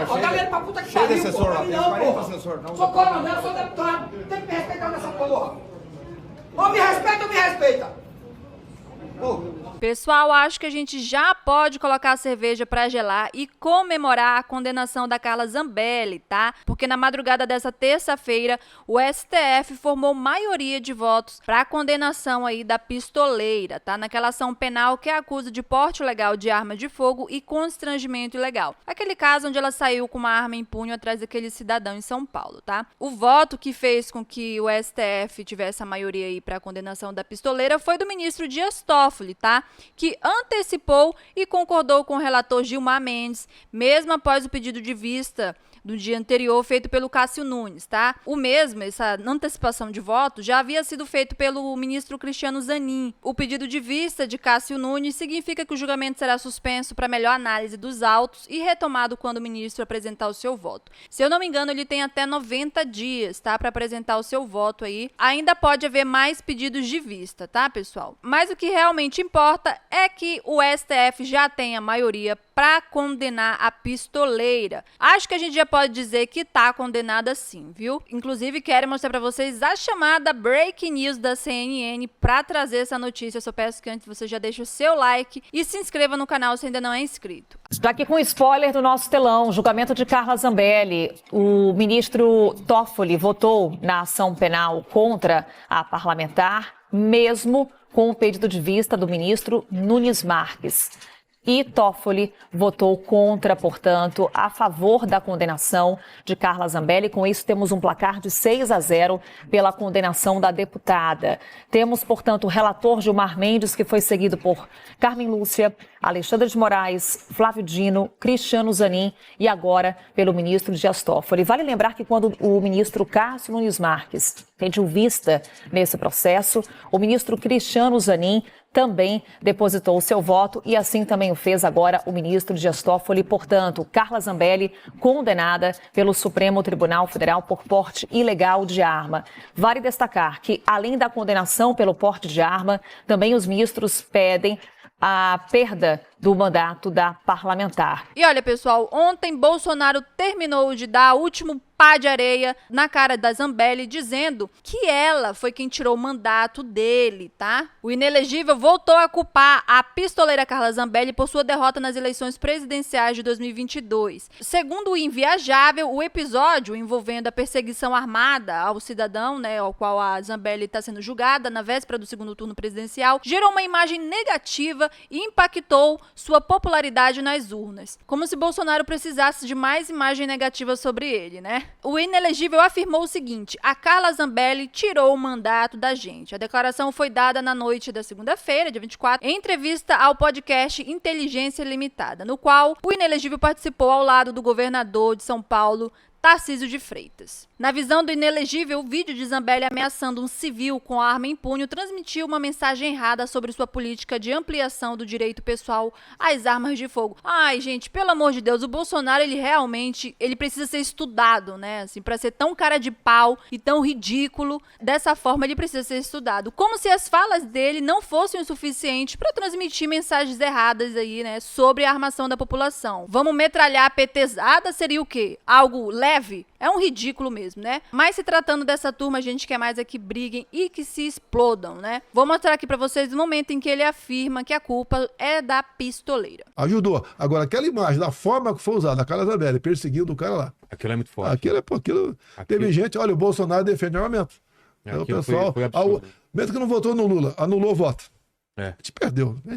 Joga ele pra puta que Cheio de pariu, assessor lá, pô. tem Não, 40 pô. assessor. Não, Sou coronel, sou deputado. Tem que me respeitar nessa porra. Ou me respeita ou me respeita. Pô. Pessoal, acho que a gente já pode colocar a cerveja para gelar e comemorar a condenação da Carla Zambelli, tá? Porque na madrugada dessa terça-feira, o STF formou maioria de votos para a condenação aí da pistoleira, tá? Naquela ação penal que acusa de porte ilegal de arma de fogo e constrangimento ilegal. Aquele caso onde ela saiu com uma arma em punho atrás daquele cidadão em São Paulo, tá? O voto que fez com que o STF tivesse a maioria aí para a condenação da pistoleira foi do ministro Dias Toffoli, tá? Que antecipou e concordou com o relator Gilmar Mendes, mesmo após o pedido de vista do dia anterior feito pelo Cássio Nunes, tá? O mesmo, essa antecipação de voto, já havia sido feito pelo ministro Cristiano Zanin. O pedido de vista de Cássio Nunes significa que o julgamento será suspenso para melhor análise dos autos e retomado quando o ministro apresentar o seu voto. Se eu não me engano, ele tem até 90 dias, tá? Para apresentar o seu voto aí. Ainda pode haver mais pedidos de vista, tá, pessoal? Mas o que realmente importa é que o STF já tem a maioria para condenar a pistoleira. Acho que a gente já pode dizer que tá condenada sim, viu? Inclusive, quero mostrar para vocês a chamada Breaking News da CNN para trazer essa notícia. Eu só peço que antes você já deixe o seu like e se inscreva no canal se ainda não é inscrito. Está aqui com spoiler do nosso telão, julgamento de Carla Zambelli. O ministro Toffoli votou na ação penal contra a parlamentar, mesmo com o pedido de vista do ministro Nunes Marques. E Toffoli votou contra, portanto, a favor da condenação de Carla Zambelli. Com isso, temos um placar de 6-0 pela condenação da deputada. Temos, portanto, o relator Gilmar Mendes, que foi seguido por Carmen Lúcia, Alexandre de Moraes, Flávio Dino, Cristiano Zanin e agora pelo ministro Dias Toffoli. Vale lembrar que quando o ministro Cássio Nunes Marques pediu vista nesse processo, o ministro Cristiano Zanin também depositou o seu voto e assim também o fez agora o ministro Dias Toffoli. Portanto, Carla Zambelli condenada pelo Supremo Tribunal Federal por porte ilegal de arma. Vale destacar que, além da condenação pelo porte de arma, também os ministros pedem a perda do mandato da parlamentar. E olha, pessoal, ontem Bolsonaro terminou de dar o último pá de areia na cara da Zambelli, dizendo que ela foi quem tirou o mandato dele, tá? O inelegível voltou a culpar a pistoleira Carla Zambelli por sua derrota nas eleições presidenciais de 2022. Segundo o Inviajável, o episódio envolvendo a perseguição armada ao cidadão, né, ao qual a Zambelli está sendo julgada na véspera do segundo turno presidencial, gerou uma imagem negativa e impactou sua popularidade nas urnas. Como se Bolsonaro precisasse de mais imagem negativa sobre ele, né? O inelegível afirmou o seguinte: a Carla Zambelli tirou o mandato da gente. A declaração foi dada na noite da segunda-feira, dia 24, em entrevista ao podcast Inteligência Limitada, no qual o inelegível participou ao lado do governador de São Paulo, Tarcísio de Freitas. Na visão do inelegível, o vídeo de Zambelli ameaçando um civil com arma em punho transmitiu uma mensagem errada sobre sua política de ampliação do direito pessoal às armas de fogo. Ai, gente, pelo amor de Deus, o Bolsonaro, ele precisa ser estudado, né? Assim, para ser tão cara de pau e tão ridículo, dessa forma ele precisa ser estudado. Como se as falas dele não fossem o suficiente para transmitir mensagens erradas aí, né, sobre a armação da população. Vamos metralhar a petezada seria o quê? Algo leve? É um ridículo mesmo, né? Mas se tratando dessa turma, a gente quer mais é que briguem e que se explodam, né? Vou mostrar aqui pra vocês o momento em que ele afirma que a culpa é da pistoleira. Ajudou. Agora, aquela imagem, da forma que foi usada, a Carla Zambelli perseguindo o cara lá. Aquilo é muito forte. Aquilo. Teve gente, olha, o Bolsonaro defende armamento. Então, o pessoal, foi mesmo que não votou no Lula, anulou o voto. É. A gente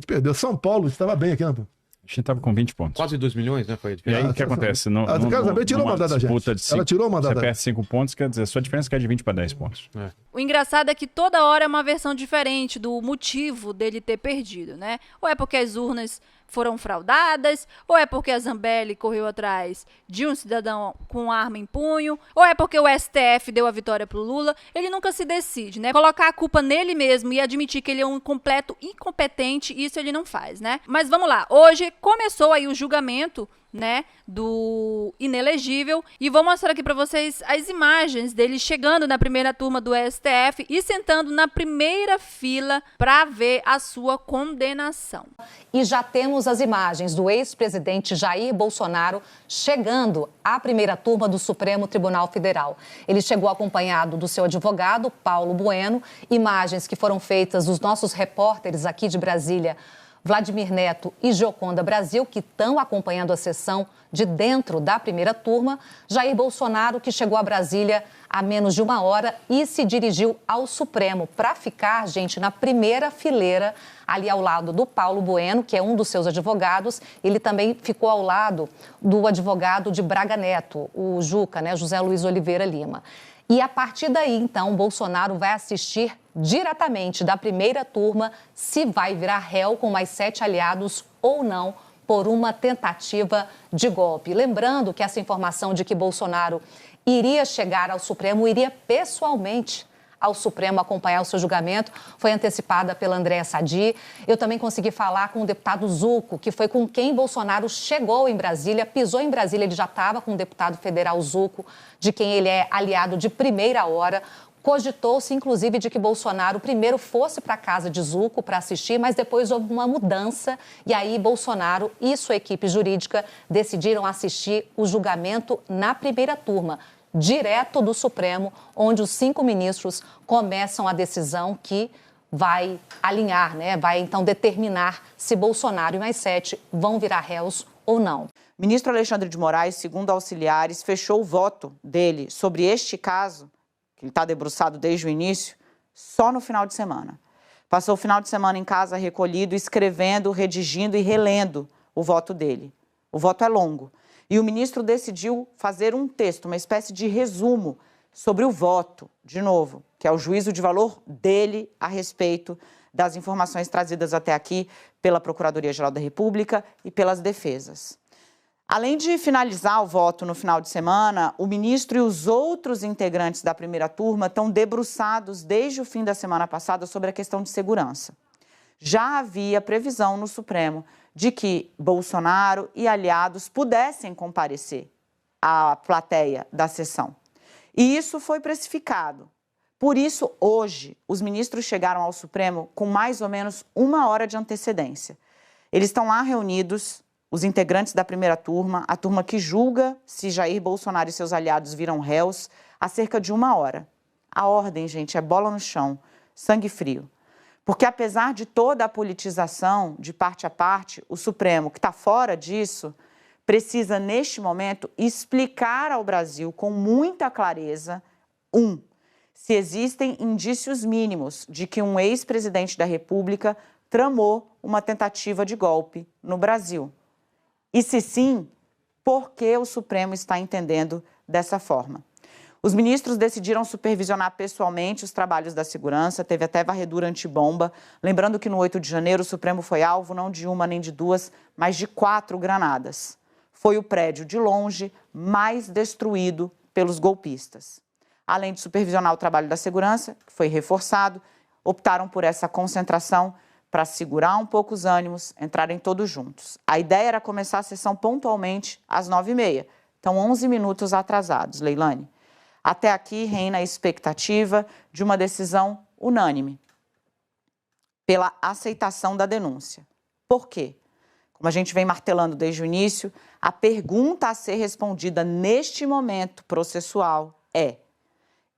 perdeu. São Paulo estava bem aqui, né? A gente estava com 20 pontos. Quase 2 milhões, né? Foi E aí o que acontece? A Carla Zambelli tirou o mandato da gente. Ela tirou o mandato da gente. Você perde 5 pontos, quer dizer, a sua diferença cai de 20 para 10 pontos. É. O engraçado é que toda hora é uma versão diferente do motivo dele ter perdido, né? Ou é porque as urnas foram fraudadas, ou é porque a Zambelli correu atrás de um cidadão com arma em punho, ou é porque o STF deu a vitória pro Lula. Ele nunca se decide, né? Colocar a culpa nele mesmo e admitir que ele é um completo incompetente, isso ele não faz, né? Mas vamos lá, hoje começou aí o julgamento né, do inelegível. E vou mostrar aqui para vocês as imagens dele chegando na primeira turma do STF e sentando na primeira fila para ver a sua condenação. E já temos as imagens do ex-presidente Jair Bolsonaro chegando à primeira turma do Supremo Tribunal Federal. Ele chegou acompanhado do seu advogado, Paulo Bueno, imagens que foram feitas dos nossos repórteres aqui de Brasília, Vladimir Neto e Gioconda Brasil, que estão acompanhando a sessão de dentro da primeira turma. Jair Bolsonaro, que chegou a Brasília há menos de uma hora e se dirigiu ao Supremo para ficar, gente, na primeira fileira, ali ao lado do Paulo Bueno, que é um dos seus advogados. Ele também ficou ao lado do advogado de Braga Neto, o Juca, né, José Luiz Oliveira Lima. E a partir daí, então, Bolsonaro vai assistir diretamente da primeira turma se vai virar réu com mais 7 aliados ou não por uma tentativa de golpe. Lembrando que essa informação de que Bolsonaro iria chegar ao Supremo, iria pessoalmente ao Supremo acompanhar o seu julgamento, foi antecipada pela Andréa Sadi. Eu também consegui falar com o deputado Zucco, que foi com quem Bolsonaro chegou em Brasília, pisou em Brasília, ele já estava com o deputado federal Zucco, de quem ele é aliado de primeira hora. Cogitou-se, inclusive, de que Bolsonaro primeiro fosse para a casa de Zucco para assistir, mas depois houve uma mudança e aí Bolsonaro e sua equipe jurídica decidiram assistir o julgamento na primeira turma, direto do Supremo, onde os 5 ministros começam a decisão que vai alinhar, né? Vai, então, determinar se Bolsonaro e mais 7 vão virar réus ou não. Ministro Alexandre de Moraes, segundo auxiliares, fechou o voto dele sobre este caso, que ele está debruçado desde o início, só no final de semana. Passou o final de semana em casa recolhido, escrevendo, redigindo e relendo o voto dele. O voto é longo. E o ministro decidiu fazer um texto, uma espécie de resumo sobre o voto, de novo, que é o juízo de valor dele a respeito das informações trazidas até aqui pela Procuradoria-Geral da República e pelas defesas. Além de finalizar o voto no final de semana, o ministro e os outros integrantes da primeira turma estão debruçados desde o fim da semana passada sobre a questão de segurança. Já havia previsão no Supremo de que Bolsonaro e aliados pudessem comparecer à plateia da sessão. E isso foi precificado. Por isso, hoje, os ministros chegaram ao Supremo com mais ou menos 1 hora de antecedência. Eles estão lá reunidos, os integrantes da primeira turma, a turma que julga se Jair Bolsonaro e seus aliados viram réus, há cerca de 1 hora. A ordem, gente, é bola no chão, sangue frio. Porque, apesar de toda a politização, de parte a parte, o Supremo, que está fora disso, precisa, neste momento, explicar ao Brasil com muita clareza, se existem indícios mínimos de que um ex-presidente da República tramou uma tentativa de golpe no Brasil. E, se sim, por que o Supremo está entendendo dessa forma? Os ministros decidiram supervisionar pessoalmente os trabalhos da segurança, teve até varredura antibomba. Lembrando que no 8 de janeiro o Supremo foi alvo não de 1 nem de 2, mas de 4 granadas. Foi o prédio de longe mais destruído pelos golpistas. Além de supervisionar o trabalho da segurança, que foi reforçado, optaram por essa concentração para segurar um pouco os ânimos, entrarem todos juntos. A ideia era começar a sessão pontualmente às 9h30. Então, 11 minutos atrasados, Leilane. Até aqui reina a expectativa de uma decisão unânime pela aceitação da denúncia. Por quê? Como a gente vem martelando desde o início, a pergunta a ser respondida neste momento processual é: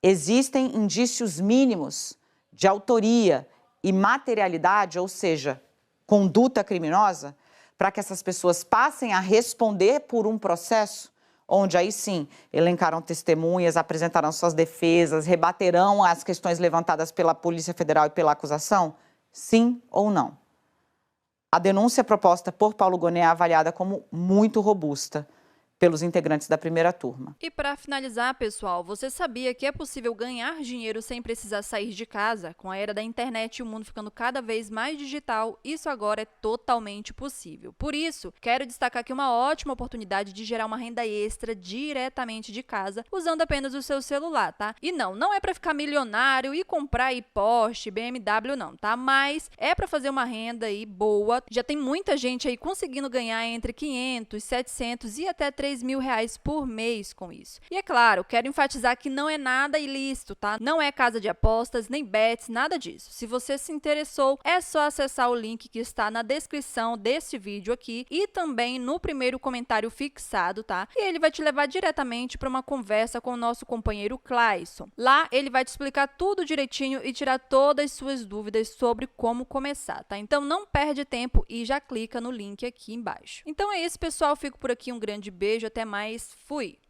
existem indícios mínimos de autoria e materialidade, ou seja, conduta criminosa, para que essas pessoas passem a responder por um processo onde aí sim elencaram testemunhas, apresentarão suas defesas, rebaterão as questões levantadas pela Polícia Federal e pela acusação? Sim ou não? A denúncia proposta por Paulo Gonet é avaliada como muito robusta pelos integrantes da primeira turma. E para finalizar, pessoal, você sabia que é possível ganhar dinheiro sem precisar sair de casa? Com a era da internet e o mundo ficando cada vez mais digital, isso agora é totalmente possível. Por isso, quero destacar aqui uma ótima oportunidade de gerar uma renda extra diretamente de casa, usando apenas o seu celular, tá? E não é para ficar milionário e comprar aí Porsche, BMW não, tá? Mas é para fazer uma renda aí boa. Já tem muita gente aí conseguindo ganhar entre 500, 700 e até 3 mil reais por mês com isso. E é claro, quero enfatizar que não é nada ilícito, tá? Não é casa de apostas, nem bets, nada disso. Se você se interessou, é só acessar o link que está na descrição desse vídeo aqui e também no primeiro comentário fixado, tá? E ele vai te levar diretamente para uma conversa com o nosso companheiro Clayson. Lá ele vai te explicar tudo direitinho e tirar todas as suas dúvidas sobre como começar, tá? Então não perde tempo e já clica no link aqui embaixo. Então é isso, pessoal. Fico por aqui. Um grande beijo. Até mais. Fui!